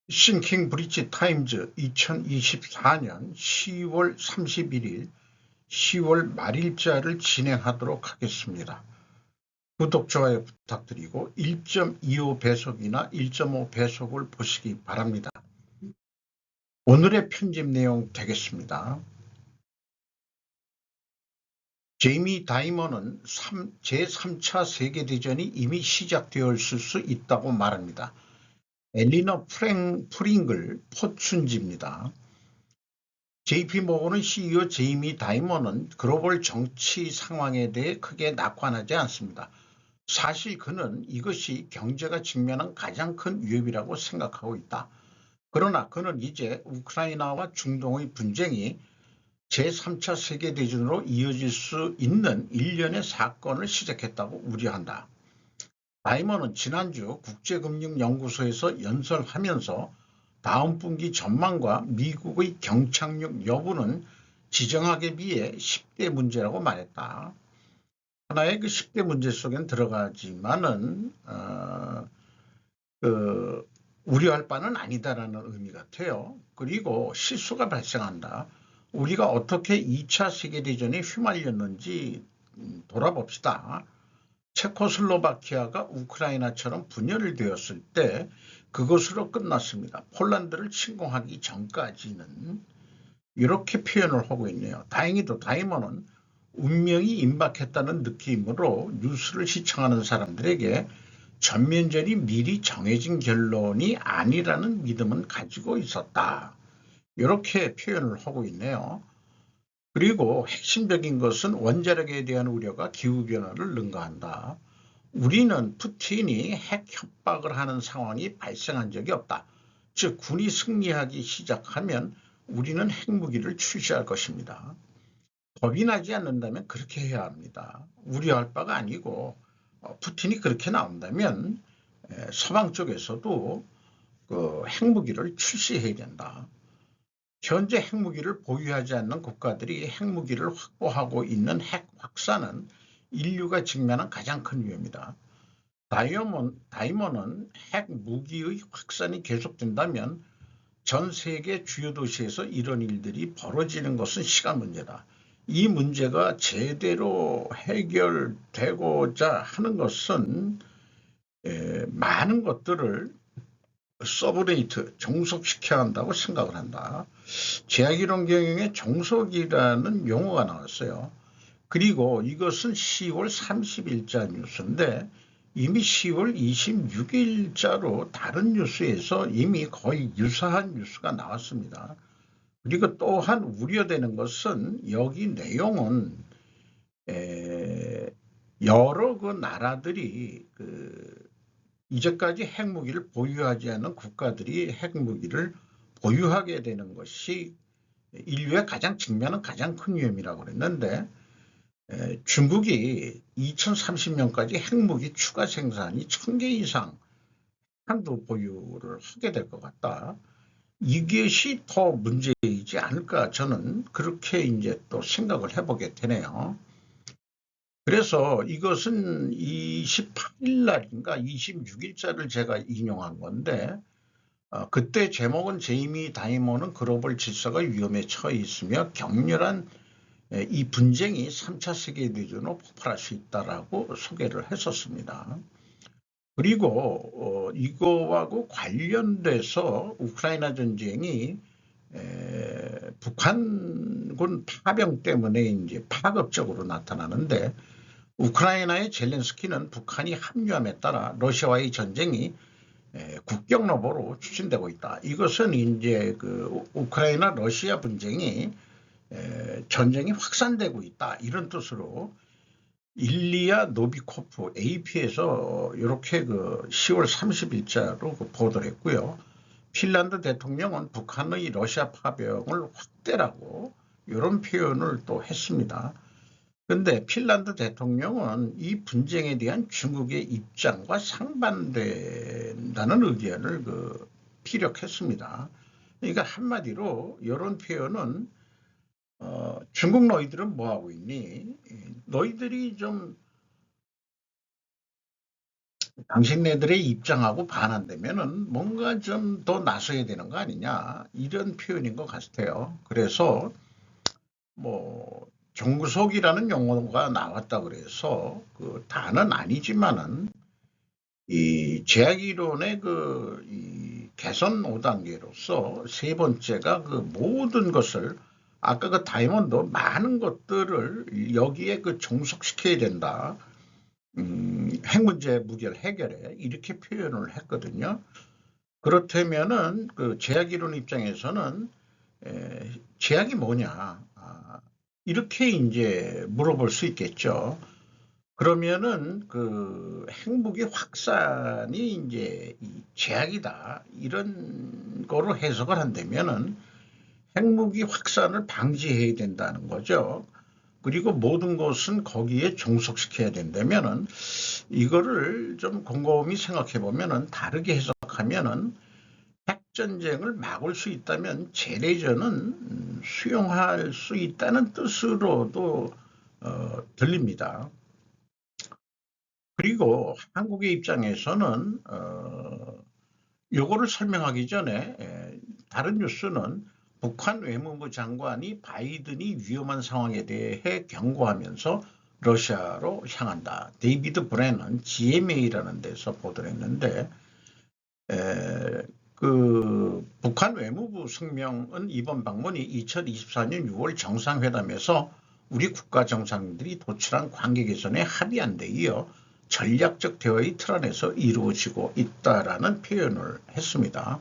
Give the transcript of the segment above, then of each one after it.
싱킹 브릿지 타임즈 2024년 10월 31일 10월 말일자를 진행하도록 하겠습니다. 구독, 좋아요 부탁드리고 1.25 배속이나 1.5 배속을 보시기 바랍니다. 오늘의 편집 내용 되겠습니다. 제이미 다이먼은 제3차 세계대전이 이미 시작되었을 수 있다고 말합니다. 엘리너 프링글 포춘지입니다. JP모건의 CEO 제이미 다이먼은 글로벌 정치 상황에 대해 크게 낙관하지 않습니다. 사실 그는 이것이 경제가 직면한 가장 큰 위협이라고 생각하고 있다. 그러나 그는 이제 우크라이나와 중동의 분쟁이 제3차 세계대전으로 이어질 수 있는 일련의 사건을 시작했다고 우려한다. 다이먼은 지난주 국제금융연구소에서 연설하면서 다음 분기 전망과 미국의 경착륙 여부는 지정학에 비해 10대 문제라고 말했다. 하나의 그 10대 문제 속엔 들어가지만은 우려할 바는 아니다라는 의미 같아요. 그리고 실수가 발생한다. 우리가 어떻게 2차 세계대전에 휘말렸는지 돌아봅시다. 체코슬로바키아가 우크라이나처럼 분열이 되었을 때 그것으로 끝났습니다. 폴란드를 침공하기 전까지는 이렇게 표현을 하고 있네요. 다행히도 다이먼은 운명이 임박했다는 느낌으로 뉴스를 시청하는 사람들에게 전면전이 미리 정해진 결론이 아니라는 믿음은 가지고 있었다. 이렇게 표현을 하고 있네요. 그리고 핵심적인 것은 원자력에 대한 우려가 기후변화를 능가한다. 우리는 푸틴이 핵 협박을 하는 상황이 발생한 적이 없다. 즉 군이 승리하기 시작하면 우리는 핵무기를 출시할 것입니다. 겁이 나지 않는다면 그렇게 해야 합니다. 우려할 바가 아니고 푸틴이 그렇게 나온다면 서방 쪽에서도 그 핵무기를 출시해야 된다. 현재 핵무기를 보유하지 않는 국가들이 핵무기를 확보하고 있는 핵 확산은 인류가 직면한 가장 큰 위험이다. 다이먼은 핵무기의 확산이 계속된다면 전 세계 주요 도시에서 이런 일들이 벌어지는 것은 시간 문제다. 이 문제가 제대로 해결되고자 하는 것은 많은 것들을 서브레이트, 종속시켜야 한다고 생각을 한다. 제약이론 경영에 종속이라는 용어가 나왔어요. 그리고 이것은 10월 30일자 뉴스인데 이미 10월 26일자로 다른 뉴스에서 이미 거의 유사한 뉴스가 나왔습니다. 그리고 또한 우려되는 것은 여기 내용은 여러 그 나라들이 이제까지 핵무기를 보유하지 않은 국가들이 핵무기를 보유하게 되는 것이 인류의 가장 직면한 가장 큰 위험이라고 그랬는데 중국이 2030년까지 핵무기 추가 생산이 1000개 이상 한도 보유를 하게 될 것 같다. 이것이 더 문제이지 않을까 저는 그렇게 이제 또 생각을 해보게 되네요. 그래서 이것은 28일 날인가 26일자를 제가 인용한 건데 그때 제목은 제이미 다이먼은 글로벌 질서가 위험에 처해 있으며 격렬한 이 분쟁이 3차 세계대전으로 폭발할 수 있다라고 소개를 했었습니다. 그리고 이거하고 관련돼서 우크라이나 전쟁이 북한군 파병 때문에 이제 파급적으로 나타나는데 우크라이나의 젤렌스키는 북한이 합류함에 따라 러시아와의 전쟁이 국경 너머로 추진되고 있다. 이것은 이제 그 우크라이나 러시아 분쟁이 전쟁이 확산되고 있다. 이런 뜻으로 일리아 노비코프 AP에서 이렇게 그 10월 30일자로 그 보도를 했고요. 핀란드 대통령은 북한의 러시아 파병을 확대라고 이런 표현을 또 했습니다. 그런데 핀란드 대통령은 이 분쟁에 대한 중국의 입장과 상반된다는 의견을 피력했습니다. 그러니까 한마디로 이런 표현은 중국 너희들은 뭐하고 있니? 너희들이 좀 당신네들의 입장하고 반한다면은 뭔가 좀 더 나서야 되는 거 아니냐 이런 표현인 것 같아요. 그래서 뭐 종구속이라는 용어가 나왔다 그래서 그 다는 아니지만은 이 제약 이론의 이 개선 5단계로서 세 번째가 그 모든 것을 아까 그 다이몬드 많은 것들을 여기에 그 종속시켜야 된다. 핵 문제 무결 해결에 이렇게 표현을 했거든요. 그렇다면은 그 제약 이론 입장에서는 제약이 뭐냐 이렇게 이제 물어볼 수 있겠죠. 그러면은 그 핵무기 확산이 이제 이 제약이다 이런 거로 해석을 한다면은 핵무기 확산을 방지해야 된다는 거죠. 그리고 모든 것은 거기에 종속시켜야 된다면은 이거를 좀 곰곰이 생각해 보면은 다르게 해석하면은 핵전쟁을 막을 수 있다면 재래전은 수용할 수 있다는 뜻으로도 들립니다. 그리고 한국의 입장에서는 요거를 설명하기 전에 다른 뉴스는 북한 외무부 장관이 바이든이 위험한 상황에 대해 경고하면서 러시아로 향한다. 데이비드 브레넌 GMA라는 데서 보도를 했는데 그 북한 외무부 성명은 이번 방문이 2024년 6월 정상회담에서 우리 국가 정상들이 도출한 관계 개선에 합의한 데 이어 전략적 대화의 틀 안에서 이루어지고 있다라는 표현을 했습니다.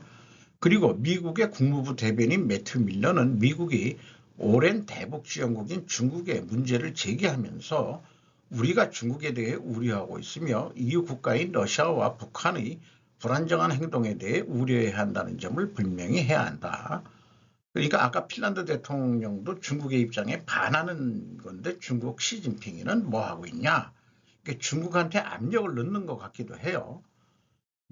그리고 미국의 국무부 대변인 매튜 밀러는 미국이 오랜 대북 지원국인 중국에 문제를 제기하면서 우리가 중국에 대해 우려하고 있으며 이유 국가인 러시아와 북한의 불안정한 행동에 대해 우려해야 한다는 점을 분명히 해야 한다. 그러니까 아까 핀란드 대통령도 중국의 입장에 반하는 건데 중국 시진핑이는 뭐 하고 있냐. 그러니까 중국한테 압력을 넣는 것 같기도 해요.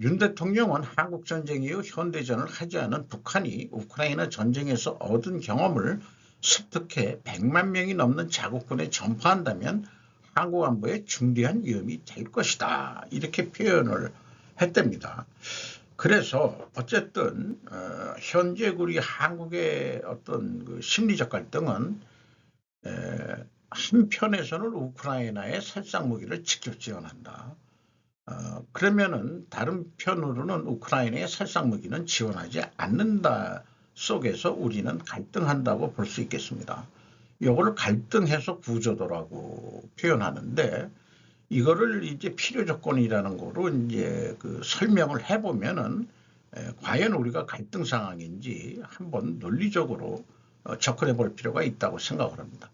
윤 대통령은 한국전쟁 이후 현대전을 하지 않은 북한이 우크라이나 전쟁에서 얻은 경험을 습득해 100만 명이 넘는 자국군에 전파한다면 한국 안보에 중대한 위험이 될 것이다. 이렇게 표현을 했답니다. 그래서 어쨌든 현재 우리 한국의 어떤 그 심리적 갈등은 한편에서는 우크라이나에 살상 무기를 직접 지원한다. 그러면은 다른 편으로는 우크라이나의 살상 무기는 지원하지 않는다 속에서 우리는 갈등한다고 볼 수 있겠습니다. 이거를 갈등 해소 구조도라고 표현하는데 이거를 이제 필요 조건이라는 거로 이제 그 설명을 해보면은 과연 우리가 갈등 상황인지 한번 논리적으로 접근해 볼 필요가 있다고 생각을 합니다.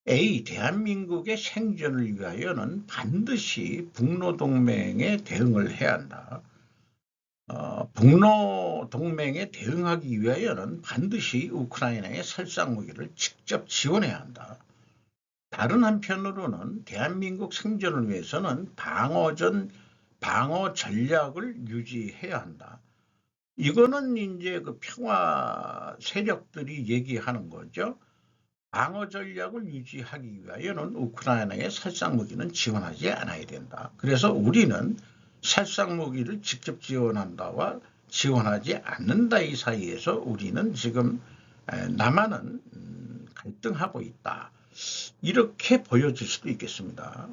A. 대한민국의 생존을 위하여는 반드시 북로동맹에 대응을 해야 한다. 북로동맹에 대응하기 위하여는 반드시 우크라이나의 살상무기를 직접 지원해야 한다. 다른 한편으로는 대한민국 생존을 위해서는 방어 전략을 유지해야 한다. 이거는 이제 그 평화 세력들이 얘기하는 거죠. 방어 전략을 유지하기 위하여는 우크라이나의 살상무기는 지원하지 않아야 된다. 그래서 우리는 살상무기를 직접 지원한다와 지원하지 않는다의 사이에서 우리는 지금 남한은 갈등하고 있다. 이렇게 보여질 수도 있겠습니다.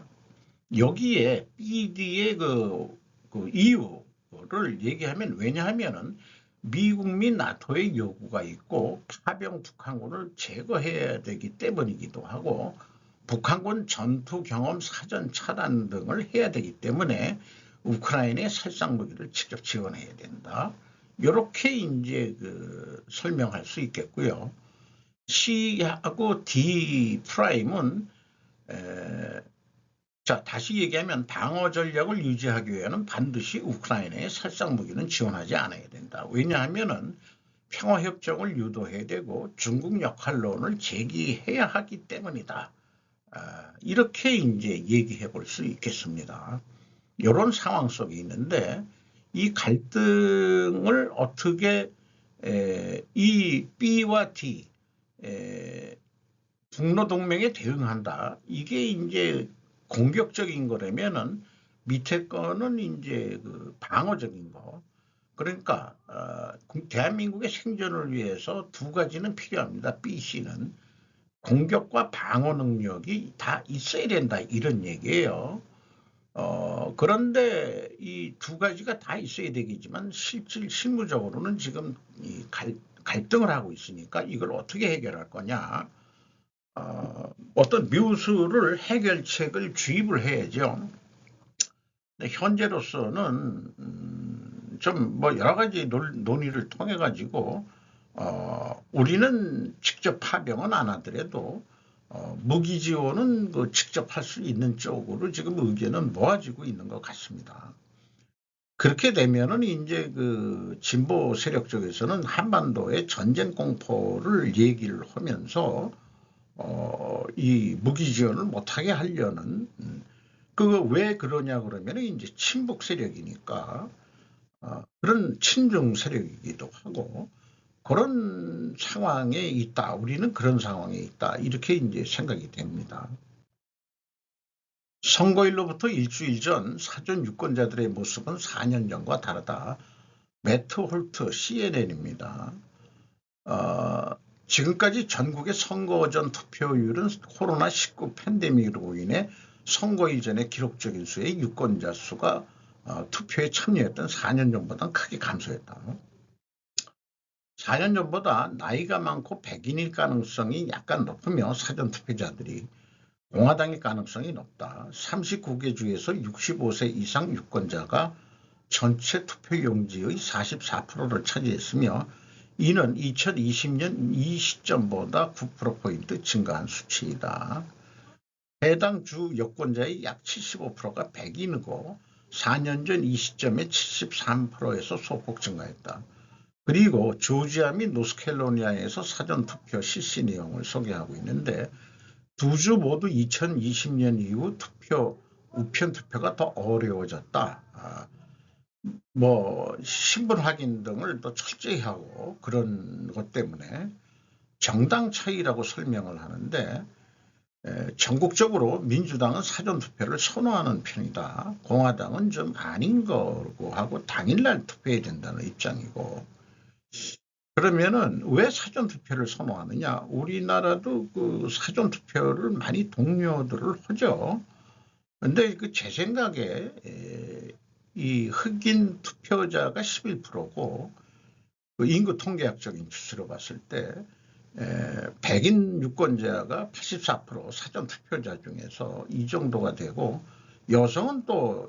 여기에 BD의 그 이유를 얘기하면 왜냐하면은 미국 및 나토의 요구가 있고 파병 북한군을 제거해야 되기 때문이기도 하고 북한군 전투 경험 사전 차단 등을 해야 되기 때문에 우크라이나의 살상무기를 직접 지원해야 된다. 이렇게 이제 그 설명할 수 있겠고요. C하고 D 프라임은 자, 다시 얘기하면 방어 전략을 유지하기 위해서는 반드시 우크라이나의 살상무기는 지원하지 않아야 된다. 왜냐하면은 평화협정을 유도해야 되고 중국 역할론을 제기해야 하기 때문이다. 이렇게 이제 얘기해 볼 수 있겠습니다. 이런 상황 속에 있는데 이 갈등을 어떻게 이 B와 D 북로 동맹에 대응한다. 이게 이제 공격적인 거라면은 밑에 거는 이제 그 방어적인 거. 그러니까 대한민국의 생존을 위해서 두 가지는 필요합니다. B, C는 공격과 방어 능력이 다 있어야 된다 이런 얘기예요. 그런데 이 두 가지가 다 있어야 되겠지만 실무적으로는 지금 갈등을 하고 있으니까 이걸 어떻게 해결할 거냐. 어떤 묘수를 해결책을 주입을 해야죠. 현재로서는 좀 뭐 여러 가지 논의를 통해 가지고 우리는 직접 파병은 안 하더라도 무기 지원은 그 직접 할 수 있는 쪽으로 지금 의견은 모아지고 있는 것 같습니다. 그렇게 되면은 이제 그 진보 세력 쪽에서는 한반도의 전쟁 공포를 얘기를 하면서 이 무기 지원을 못하게 하려는 그거 왜 그러냐 그러면 이제 친북 세력이니까 그런 친중 세력이기도 하고 그런 상황에 있다. 우리는 그런 상황에 있다. 이렇게 이제 생각이 됩니다. 선거일로부터 일주일 전 사전 유권자들의 모습은 4년 전과 다르다. 매트 홀트 CNN입니다. 지금까지 전국의 선거 전 투표율은 코로나19 팬데믹으로 인해 선거일 전에 기록적인 수의 유권자 수가 투표에 참여했던 4년 전보다 크게 감소했다. 4년 전보다 나이가 많고 백인일 가능성이 약간 높으며 사전투표자들이 공화당일 가능성이 높다. 39개 주에서 65세 이상 유권자가 전체 투표용지의 44%를 차지했으며 이는 2020년 이 시점보다 9%포인트 증가한 수치이다. 해당 주 여권자의 약 75%가 백인이고 4년 전 이 시점에 73%에서 소폭 증가했다. 그리고 조지아 및 노스캐롤라이나에서 사전투표 실시 내용을 소개하고 있는데 두 주 모두 2020년 이후 우편 투표가 더 어려워졌다. 뭐 신분 확인 등을 또 철저히 하고 그런 것 때문에 정당 차이라고 설명을 하는데 전국적으로 민주당은 사전투표를 선호하는 편이다. 공화당은 좀 아닌 거고 하고 당일날 투표해야 된다는 입장이고 그러면은 왜 사전투표를 선호하느냐? 우리나라도 그 사전투표를 많이 독려들을 하죠. 근데 그 제 생각에 이 흑인 투표자가 11%고 그 인구 통계학적인 추세로 봤을 때 백인 유권자가 84% 사전투표자 중에서 이 정도가 되고 여성은 또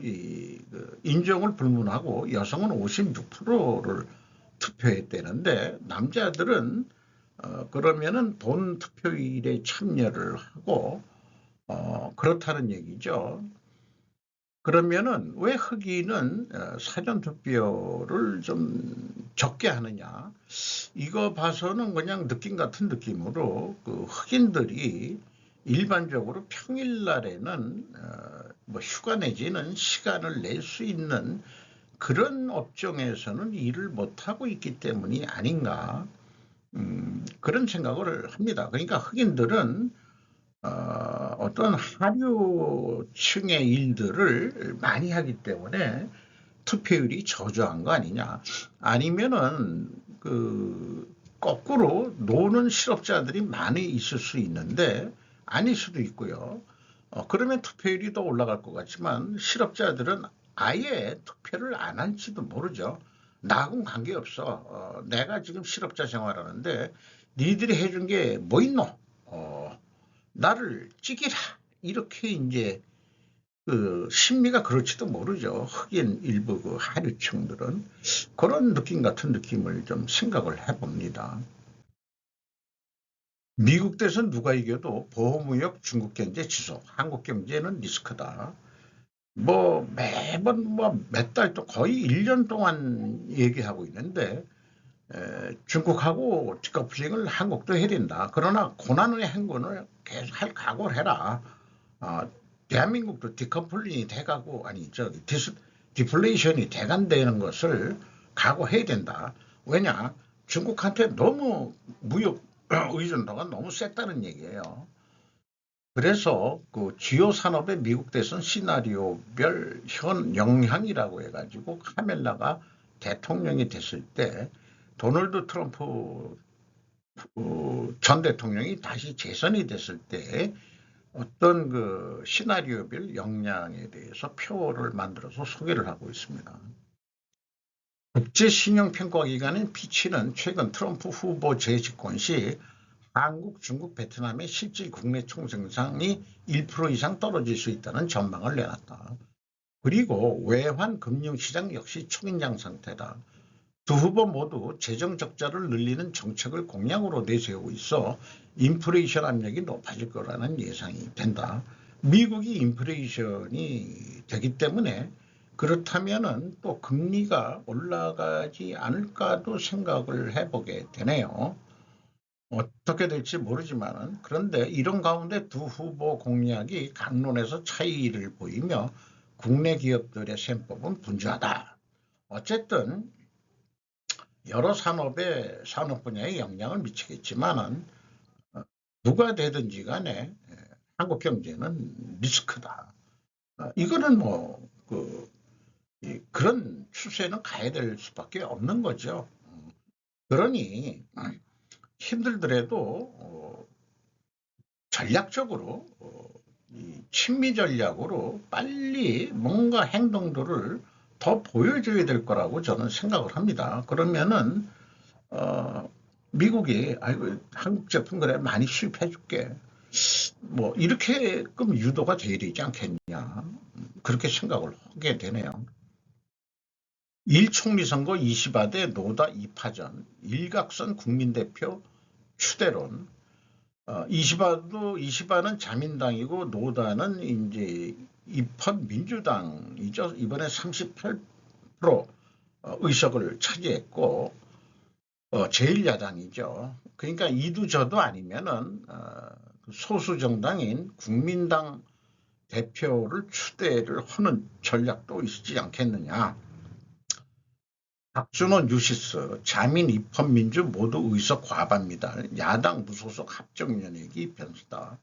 인종을 불문하고 여성은 56%를 투표했다는데 남자들은 그러면은 본 투표일에 참여를 하고 그렇다는 얘기죠. 그러면은 왜 흑인은 사전투표를 좀 적게 하느냐? 이거 봐서는 그냥 느낌 같은 느낌으로 그 흑인들이 일반적으로 평일날에는 뭐 휴가 내지는 시간을 낼 수 있는 그런 업종에서는 일을 못하고 있기 때문이 아닌가 그런 생각을 합니다. 그러니까 흑인들은 어떤 하류층의 일들을 많이 하기 때문에 투표율이 저조한 거 아니냐. 아니면은 그 거꾸로 노는 실업자들이 많이 있을 수 있는데 아닐 수도 있고요. 그러면 투표율이 더 올라갈 것 같지만 실업자들은 아예 투표를 안 할지도 모르죠. 나하고는 관계없어. 내가 지금 실업자 생활하는데 니들이 해준 게 뭐 있노? 나를 찍이라. 이렇게 이제 그 심리가 그럴지도 모르죠. 흑인 일부 그 하류층들은 그런 느낌 같은 느낌을 좀 생각을 해봅니다. 미국 대선 누가 이겨도 보호무역 중국 경제 지속, 한국 경제는 리스크다. 뭐 매번 뭐 몇 달 또 거의 1년 동안 얘기하고 있는데 중국하고 디커플링을 한국도 해야 된다. 그러나 고난의 행군을 계속 할 각오를 해라. 대한민국도 디커플링이 돼가고 아니 저기 디플레이션이 돼간다는 것을 각오해야 된다. 왜냐 중국한테 너무 무역 의존도가 너무 셌다는 얘기예요. 그래서 그 주요 산업의 미국 대선 시나리오별 현 영향이라고 해가지고 카멜라가 대통령이 됐을 때 도널드 트럼프 전 대통령이 다시 재선이 됐을 때 어떤 그 시나리오별 역량에 대해서 표를 만들어서 소개를 하고 있습니다. 국제신용평가기관인 피치는 최근 트럼프 후보 재집권 시 한국, 중국, 베트남의 실질 국내 총생산이 1% 이상 떨어질 수 있다는 전망을 내놨다. 그리고 외환 금융시장 역시 초긴장 상태다. 두 후보 모두 재정 적자를 늘리는 정책을 공약으로 내세우고 있어 인플레이션 압력이 높아질 거라는 예상이 된다. 미국이 인플레이션이 되기 때문에 그렇다면은 또 금리가 올라가지 않을까도 생각을 해보게 되네요. 어떻게 될지 모르지만은 그런데 이런 가운데 두 후보 공약이 강론에서 차이를 보이며 국내 기업들의 셈법은 분주하다. 어쨌든 여러 산업 분야에 영향을 미치겠지만은 누가 되든지 간에 한국 경제는 리스크다. 이거는 그런 추세는 가야 될 수밖에 없는 거죠. 그러니 힘들더라도 전략적으로 친미 전략으로 빨리 뭔가 행동들을 더 보여줘야 될 거라고 저는 생각을 합니다. 그러면은 미국이 아이고 한국 제품 그래 많이 수입해 줄게. 뭐 이렇게끔 유도가 돼야 되지 않겠냐. 그렇게 생각을 하게 되네요. 일총리 선거 20대 노다 2파전 일각선 국민대표 추대론. 이시바는 자민당이고 노다는 이제 입헌 민주당이죠. 이번에 38% 의석을 차지했고 제1야당이죠. 그러니까 이도저도 아니면은 소수 정당인 국민당 대표를 추대를 하는 전략도 있지 않겠느냐. 박준원 뉴시스 자민 입헌민주 모두 의석 과반입니다. 야당 무소속 합정연예기 변수다.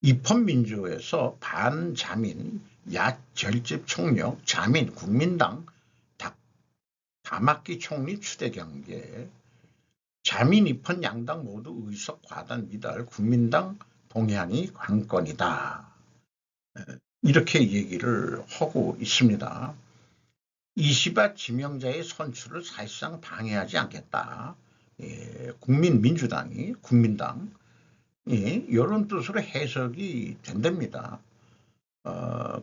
입헌민주에서 반자민 야결집 총력 자민 국민당 다막기 총리 추대 경계 자민 입헌 양당 모두 의석 과반 미달 국민당 동향이 관건이다. 이렇게 얘기를 하고 있습니다. 이시바 지명자의 선출을 사실상 방해하지 않겠다. 국민민주당이 국민당 이런 뜻으로 해석이 된답니다.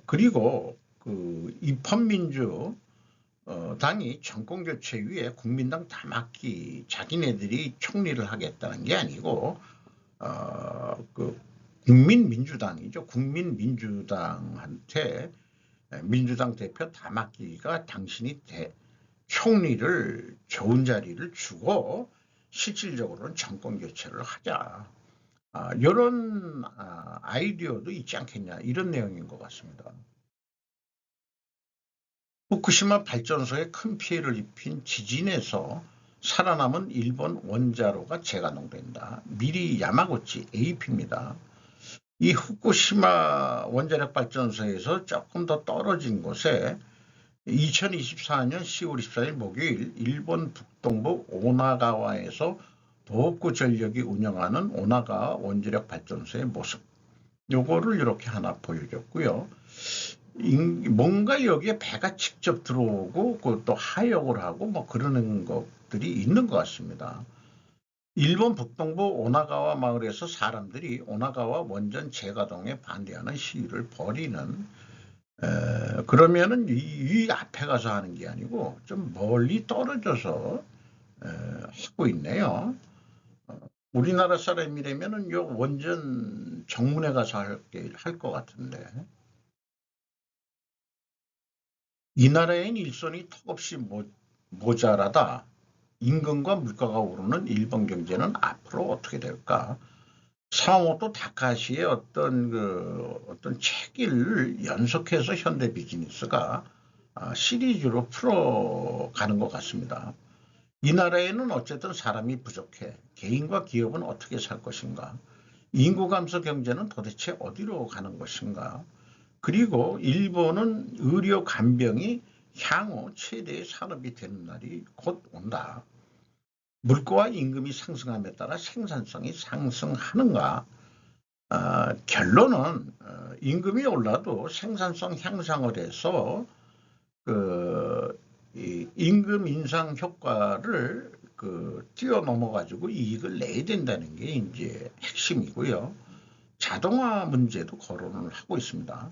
그리고 그 입헌민주 당이 정권교체 위에 국민당 다맞기 자기네들이 총리를 하겠다는 게 아니고 그 국민민주당이죠. 국민민주당한테 민주당 대표 다맞기가 당신이 총리를 좋은 자리를 주고 실질적으로는 정권 교체를 하자. 이런 아이디어도 있지 않겠냐 이런 내용인 것 같습니다. 후쿠시마 발전소에 큰 피해를 입힌 지진에서 살아남은 일본 원자로가 재가동된다. 미리 야마구치 AP입니다. 이 후쿠시마 원자력 발전소에서 조금 더 떨어진 곳에 2024년 10월 24일 목요일 일본 북동부 오나가와에서 도호쿠 전력이 운영하는 오나가와 원자력 발전소의 모습. 요거를 이렇게 하나 보여줬고요. 뭔가 여기에 배가 직접 들어오고 또 하역을 하고 뭐 그러는 것들이 있는 것 같습니다. 일본 북동부 오나가와 마을에서 사람들이 오나가와 원전 재가동에 반대하는 시위를 벌이는 그러면은 이 앞에 가서 하는 게 아니고 좀 멀리 떨어져서 하고 있네요. 우리나라 사람이라면은 요 원전 정문에 가서 할 것 같은데 이 나라엔 일손이 턱없이 모자라다. 임금과 물가가 오르는 일본 경제는 앞으로 어떻게 될까? 사모토 다카시의 어떤 책을 연속해서 현대 비즈니스가 시리즈로 풀어가는 것 같습니다. 이 나라에는 어쨌든 사람이 부족해. 개인과 기업은 어떻게 살 것인가? 인구 감소 경제는 도대체 어디로 가는 것인가? 그리고 일본은 의료 간병이 향후 최대의 산업이 되는 날이 곧 온다. 물가와 임금이 상승함에 따라 생산성이 상승하는가? 결론은 임금이 올라도 생산성 향상을 해서 임금 인상 효과를 뛰어넘어 가지고 이익을 내야 된다는 게 이제 핵심이고요. 자동화 문제도 거론을 하고 있습니다.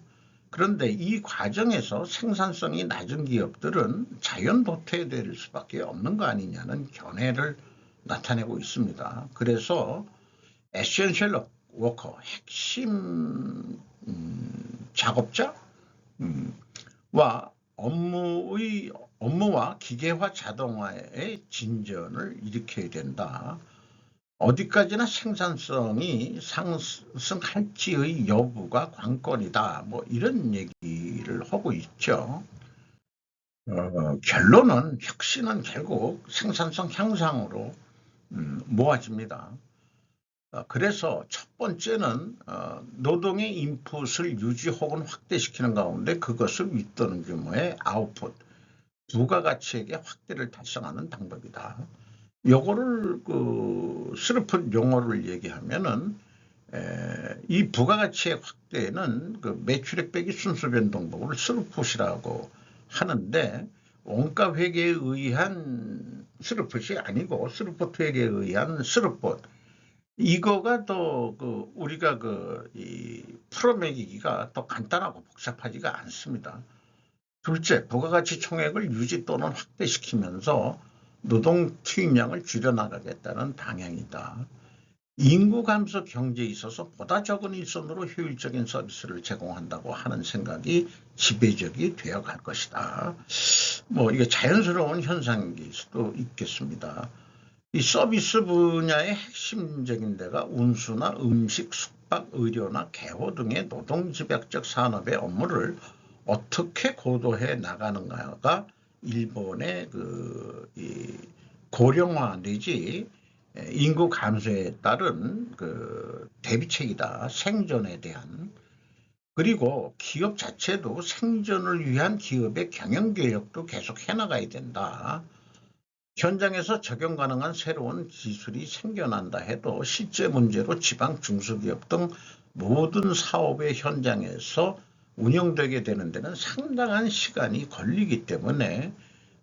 그런데 이 과정에서 생산성이 낮은 기업들은 자연 도태될 수밖에 없는 거 아니냐는 견해를 나타내고 있습니다. 그래서 에센셜 워커, 핵심 작업자와 업무와 기계화 자동화의 진전을 일으켜야 된다. 어디까지나 생산성이 상승할지의 여부가 관건이다. 뭐 이런 얘기를 하고 있죠. 결론은 혁신은 결국 생산성 향상으로 모아집니다. 그래서 첫 번째는 노동의 인풋을 유지 혹은 확대시키는 가운데 그것을 윗도는 규모의 아웃풋, 부가가치액의 확대를 달성하는 방법이다. 요거를 슬픈 용어를 얘기하면은 이 부가가치의 확대는 매출액 빼기 순수 변동법을 스루풋이라고 하는데 원가 회계에 의한 스루풋이 아니고 스루풋 회계에 의한 스루풋, 이거가 더 우리가 이 풀어매기기가 더 간단하고 복잡하지가 않습니다. 둘째, 부가가치 총액을 유지 또는 확대시키면서 노동 투입량을 줄여나가겠다는 방향이다. 인구 감소 경제에 있어서 보다 적은 일손으로 효율적인 서비스를 제공한다고 하는 생각이 지배적이 되어 갈 것이다. 뭐 이게 자연스러운 현상일 수도 있겠습니다. 이 서비스 분야의 핵심적인 데가 운수나 음식, 숙박, 의료나 개호 등의 노동집약적 산업의 업무를 어떻게 고도해 나가는가가 일본의 이 고령화 내지 인구 감소에 따른 대비책이다. 생존에 대한. 그리고 기업 자체도 생존을 위한 기업의 경영 계획도 계속 해나가야 된다. 현장에서 적용 가능한 새로운 기술이 생겨난다 해도 실제 문제로 지방 중소기업 등 모든 사업의 현장에서 운영되게 되는 데는 상당한 시간이 걸리기 때문에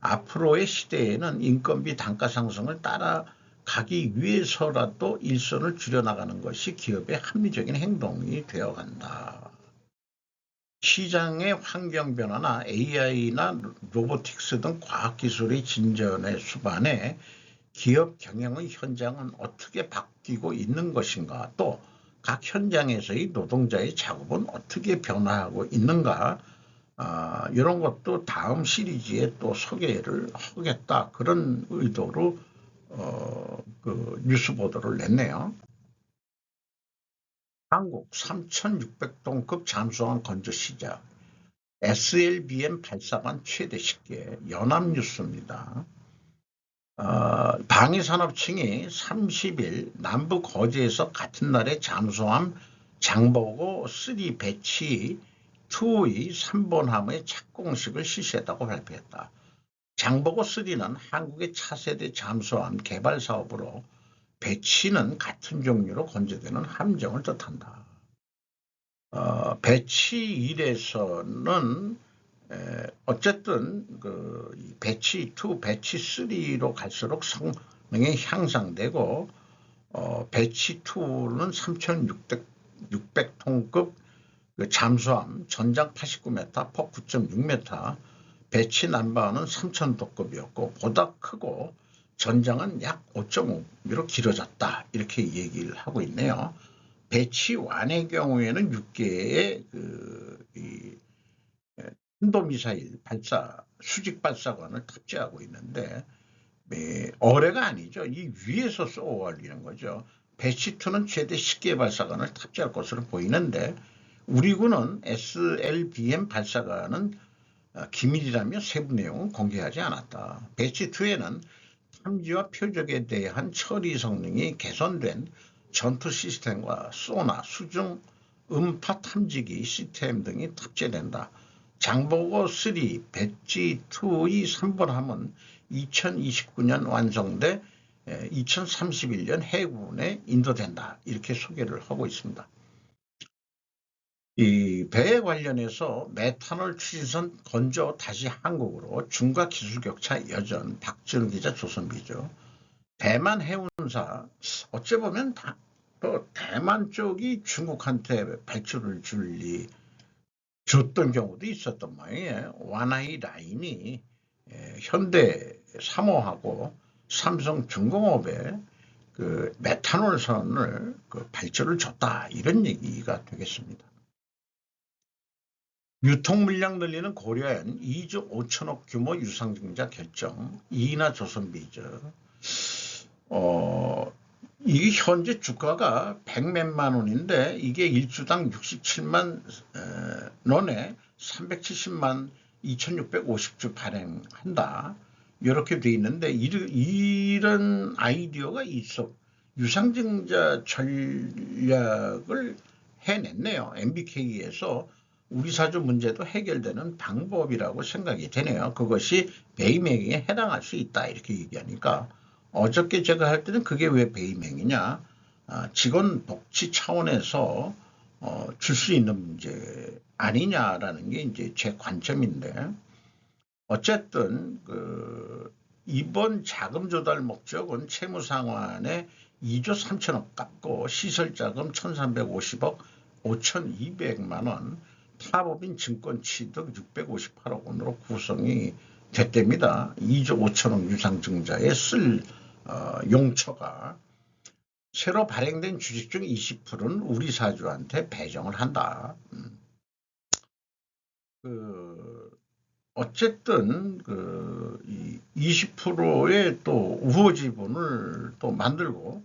앞으로의 시대에는 인건비 단가 상승을 따라가기 위해서라도 일손을 줄여나가는 것이 기업의 합리적인 행동이 되어간다. 시장의 환경 변화나 AI나 로보틱스 등 과학기술의 진전의 수반에 기업 경영의 현장은 어떻게 바뀌고 있는 것인가, 또 각 현장에서의 노동자의 작업은 어떻게 변화하고 있는가, 이런 것도 다음 시리즈에 또 소개를 하겠다, 그런 의도로 뉴스 보도를 냈네요. 한국 3,600톤급 잠수함 건조 시작, SLBM 발사관 최대 10개, 연합뉴스입니다. 방위산업청이 30일 남부 거제에서 같은 날에 잠수함 장보고 3 배치 2의 3번함의 착공식을 실시했다고 발표했다. 장보고 3는 한국의 차세대 잠수함 개발 사업으로 배치는 같은 종류로 건조되는 함정을 뜻한다. 배치 1에서는 어쨌든 배치 2, 배치 3로 갈수록 성능이 향상되고 배치 2는 3,600톤급 잠수함 전장 89m, 폭 9.6m, 배치 남바는 3,000톤급이었고 보다 크고 전장은 약 5.5m로 길어졌다, 이렇게 얘기를 하고 있네요. 배치 1의 경우에는 6개의 탄도미사일 발사 수직 발사관을 탑재하고 있는데 어뢰가 아니죠. 이 위에서 쏘아 올리는 거죠. 배치2는 최대 10개 발사관을 탑재할 것으로 보이는데 우리군은 SLBM 발사관은 기밀이라며 세부 내용은 공개하지 않았다. 배치2에는 탐지와 표적에 대한 처리 성능이 개선된 전투 시스템과 소나, 수중, 음파 탐지기 시스템 등이 탑재된다. 장보고 3 배지 2의 3번함은 2029년 완성돼 2031년 해군에 인도된다. 이렇게 소개를 하고 있습니다. 이 배에 관련해서 메탄올 추진선 건조 다시 한국으로 중과 기술 격차 여전. 박지훈 기자 조선비죠. 대만 해운사 어찌 보면 또 대만 쪽이 중국한테 발주를 줬던 경우도 있었던 모양이에요. 와나이 라인이 현대 사모하고 삼성 중공업에 그 메탄올선을 발주를 줬다. 이런 얘기가 되겠습니다. 유통 물량 늘리는 고려엔 2조 5천억 규모 유상증자 결정. 이나 조선비죠. 이게 현재 주가가 100몇만 원인데 이게 일주당 67만 원에 370만 2650주 발행한다. 이렇게 돼 있는데 이런 아이디어가 있어. 유상증자 전략을 해냈네요. MBK에서 우리 사주 문제도 해결되는 방법이라고 생각이 되네요. 그것이 배임행위에 해당할 수 있다. 이렇게 얘기하니까 어저께 제가 할 때는 그게 왜 배임행위냐. 직원 복지 차원에서 줄 수 있는 문제 아니냐라는 게 이제 제 관점인데 어쨌든 이번 자금 조달 목적은 채무상환에 2조 3천억 갚고 시설자금 1,350억 5,200만 원 타법인 증권 취득 658억 원으로 구성이 됐답니다. 2조 5천억 유상증자에 쓸 용처가 새로 발행된 주식 중 20%는 우리 사주한테 배정을 한다. 어쨌든 20%의 또 우호 지분을 또 만들고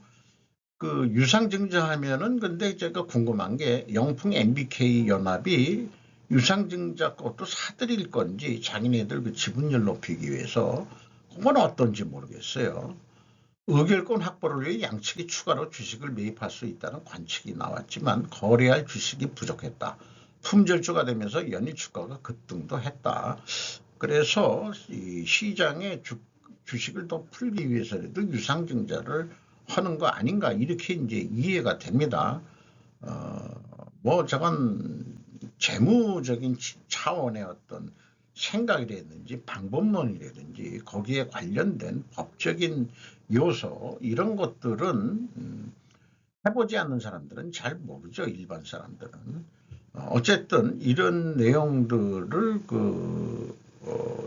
유상증자하면은 근데 제가 궁금한 게 영풍 MBK 연합이 유상증자 것도 사들일 건지 자기네들 지분율 높이기 위해서 그건 어떤지 모르겠어요. 의결권 확보를 위해 양측이 추가로 주식을 매입할 수 있다는 관측이 나왔지만 거래할 주식이 부족했다. 품절주가 되면서 연일 주가가 급등도 했다. 그래서 이 시장에 주식을 더 풀기 위해서라도 유상증자를 하는 거 아닌가 이렇게 이제 이해가 됩니다. 저건 재무적인 차원의 어떤 생각이라든지 방법론이라든지 거기에 관련된 법적인 요소 이런 것들은 해보지 않는 사람들은 잘 모르죠. 일반 사람들은. 어쨌든 이런 내용들을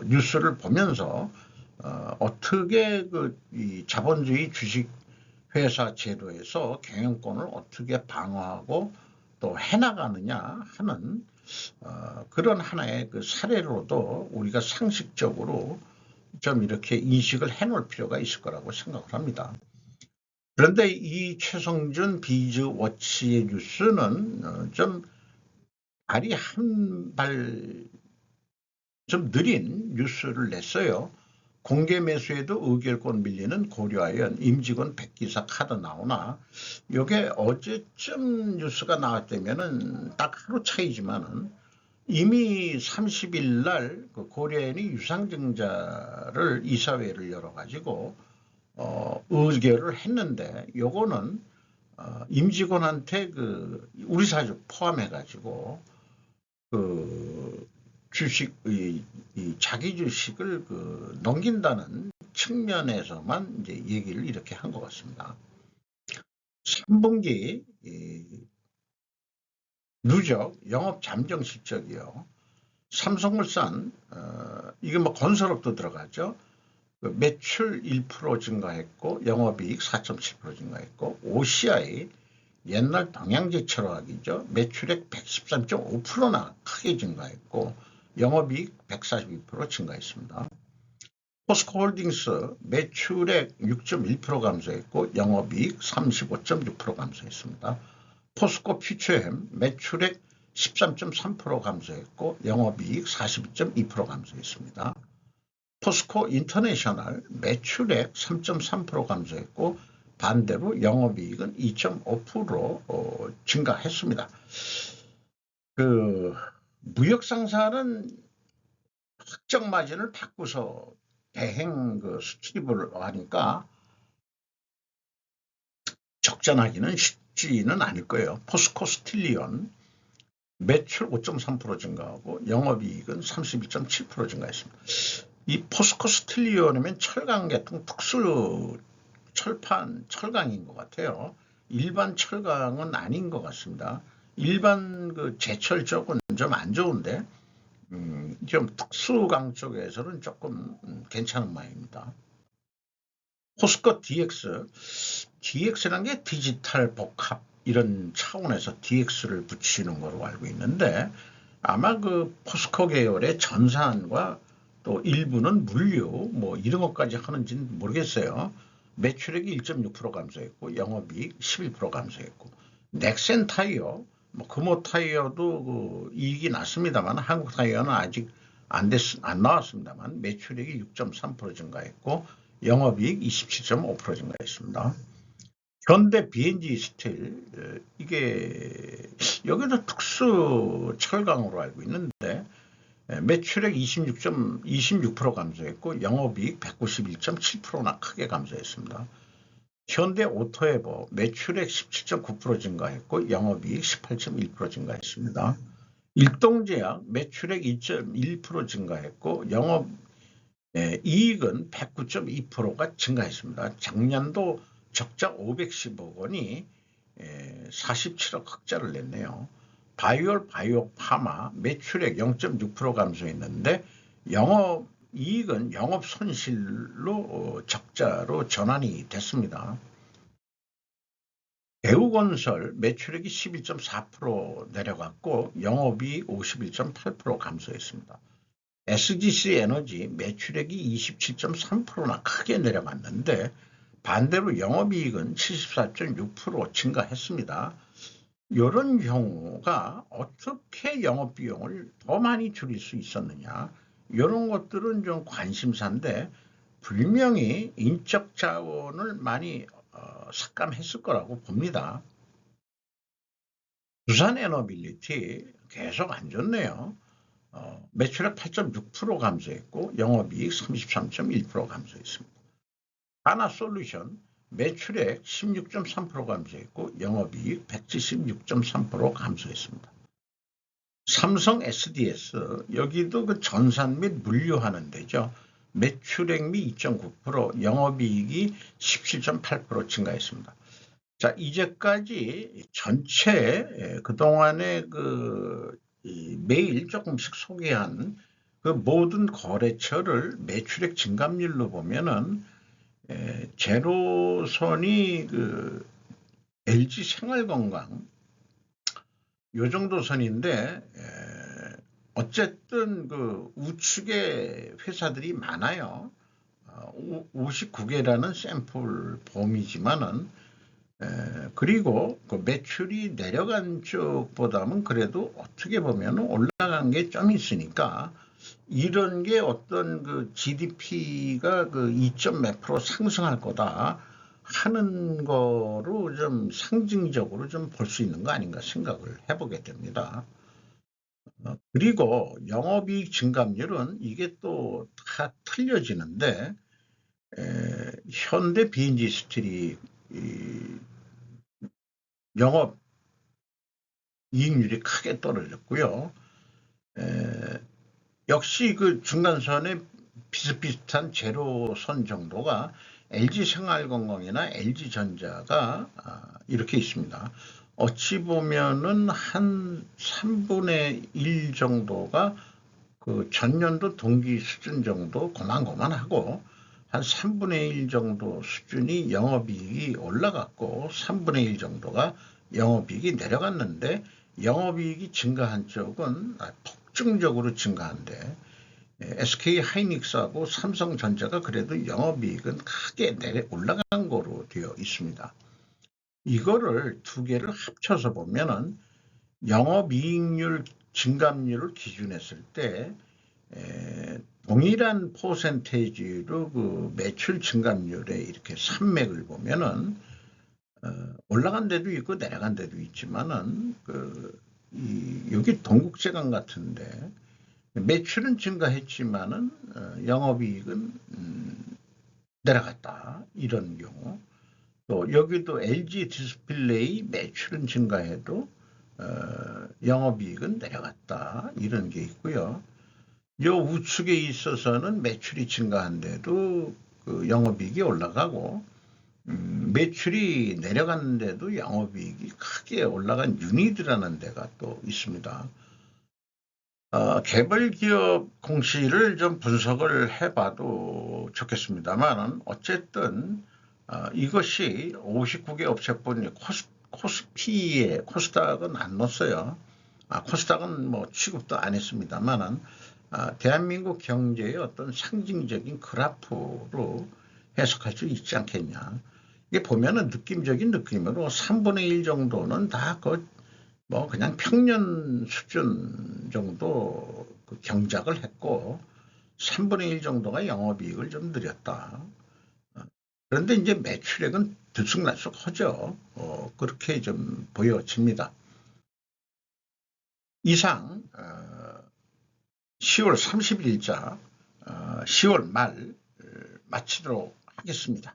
뉴스를 보면서 어떻게 이 자본주의 주식회사 제도에서 경영권을 어떻게 방어하고 또 해나가느냐 하는 그런 하나의 사례로도 우리가 상식적으로 좀 이렇게 인식을 해놓을 필요가 있을 거라고 생각을 합니다. 그런데 이 최성준 비즈워치의 뉴스는 좀 발이 한 발 좀 느린 뉴스를 냈어요. 공개 매수에도 의결권 밀리는 고려하연 임직원 백기사 카드 나오나 이게 어제쯤 뉴스가 나왔다면은 딱 하루 차이지만은 이미 30일 날 고려하연이 유상증자를 이사회를 열어가지고 의결을 했는데 요거는 임직원한테 우리 사주 포함해가지고 주식 자기 주식을 넘긴다는 측면에서만 이제 얘기를 이렇게 한 것 같습니다. 3분기 누적 영업 잠정 실적이요. 삼성물산 이게 건설업도 들어가죠. 매출 1% 증가했고 영업이익 4.7% 증가했고 OCI 옛날 동양제철화학이죠. 매출액 113.5%나 크게 증가했고 영업이익 142% 증가했습니다. 포스코홀딩스 매출액 6.1% 감소했고 영업이익 35.6% 감소했습니다. 포스코 퓨처햄 매출액 13.3% 감소했고 영업이익 42.2% 감소했습니다. 포스코 인터내셔널 매출액 3.3% 감소했고 반대로 영업이익은 2.5% 증가했습니다. 그 무역 상사는 확정 마진을 바꾸서 대행 수출입을 하니까 적전하기는 쉽지는 않을 거예요. 포스코 스틸리온 매출 5.3% 증가하고 영업이익은 31.7% 증가했습니다. 이 포스코 스틸리온이면 철강계통 특수 철판 철강인 것 같아요. 일반 철강은 아닌 것 같습니다. 일반 제철 쪽은 좀 안 좋은데 좀 특수강 쪽에서는 조금 괜찮은 모양입니다. 포스코 DX라는 게 디지털 복합 이런 차원에서 DX를 붙이는 거로 알고 있는데 아마 포스코 계열의 전산과 또 일부는 물류 뭐 이런 것까지 하는지는 모르겠어요. 매출액이 1.6% 감소했고 영업이익 11% 감소했고 넥센 타이어 뭐 금호 타이어도 이익이 났습니다만 한국 타이어는 아직 안 나왔습니다만 매출액이 6.3% 증가했고 영업이익 27.5% 증가했습니다. 현대 B&G 스틸 이게 여기도 특수 철강으로 알고 있는데 매출액 26% 감소했고 영업이익 191.7%나 크게 감소했습니다. 현대 오토에버 매출액 17.9% 증가했고 영업이익 18.1% 증가했습니다. 일동제약 매출액 2.1% 증가했고 이익은 109.2%가 증가했습니다. 작년도 적자 510억 원이 47억 흑자를 냈네요. 바이오 파마 매출액 0.6% 감소했는데 영업이익은 영업손실로 적자로 전환이 됐습니다. 대우건설 매출액이 11.4% 내려갔고 영업이익 51.8% 감소했습니다. SGC 에너지 매출액이 27.3%나 크게 내려갔는데 반대로 영업이익은 74.6% 증가했습니다. 이런 경우가 어떻게 영업비용을 더 많이 줄일 수 있었느냐 이런 것들은 좀 관심사인데 분명히 인적 자원을 많이 삭감했을 거라고 봅니다. 두산에너빌리티 계속 안 좋네요. 매출액 8.6% 감소했고 영업이익 33.1% 감소했습니다. 하나솔루션 매출액 16.3% 감소했고 영업이익 176.3% 감소했습니다. 삼성 SDS 여기도 전산 및 물류하는 데죠. 매출액이 2.9% 영업이익이 17.8% 증가했습니다. 자, 이제까지 전체 그동안에 매일 조금씩 소개한 모든 거래처를 매출액 증감률로 보면은 제로선이 LG 생활건강 요 정도 선인데 어쨌든 우측에 회사들이 많아요. 59개라는 샘플 범위지만은 그리고 매출이 내려간 쪽보다는 그래도 어떻게 보면 올라간 게 좀 있으니까 이런 게 어떤 GDP가 2.몇% 상승할 거다 하는 거로 좀 상징적으로 좀 볼 수 있는 거 아닌가 생각을 해보게 됩니다. 그리고 영업이익 증감률은 이게 또 다 틀려지는데 현대 B&G 스틸이 영업 이익률이 크게 떨어졌고요. 역시 중간선에 비슷비슷한 제로선 정도가 LG생활건강이나 LG전자가 이렇게 있습니다. 어찌 보면은 한 3분의 1 정도가 전년도 동기 수준 정도 고만고만하고 한 3분의 1 정도 수준이 영업이익이 올라갔고 3분의 1 정도가 영업이익이 내려갔는데 영업이익이 증가한 쪽은 폭증적으로 증가한데 SK하이닉스하고 삼성전자가 그래도 영업이익은 크게 올라간 거로 되어 있습니다. 이거를 두 개를 합쳐서 보면은 영업이익률 증감률을 기준했을 때 동일한 퍼센테이지로 매출 증감률에 이렇게 산맥을 보면은 올라간 데도 있고 내려간 데도 있지만은 여기 동국제강 같은데 매출은 증가했지만은 영업이익은 내려갔다 이런 경우. 또 여기도 LG 디스플레이 매출은 증가해도 영업이익은 내려갔다 이런 게 있고요. 요 우측에 있어서는 매출이 증가한데도 그 영업이익이 올라가고 매출이 내려갔는데도 영업이익이 크게 올라간 유니드라는 데가 또 있습니다. 개발기업 공시를 좀 분석을 해봐도 좋겠습니다만 어쨌든 이것이 59개 업체뿐이 코스피에 코스닥은 안 넣었어요. 코스닥은 뭐 취급도 안 했습니다만은 대한민국 경제의 어떤 상징적인 그래프로 해석할 수 있지 않겠냐. 이게 보면은 느낌적인 느낌으로 3분의 1 정도는 다 뭐 그냥 평년 수준 정도 그 경작을 했고 3분의 1 정도가 영업이익을 좀 늘렸다. 그런데 이제 매출액은 들쑥날쑥하죠. 그렇게 좀 보여집니다. 이상 10월 30일자 10월 말 마치도록 하겠습니다.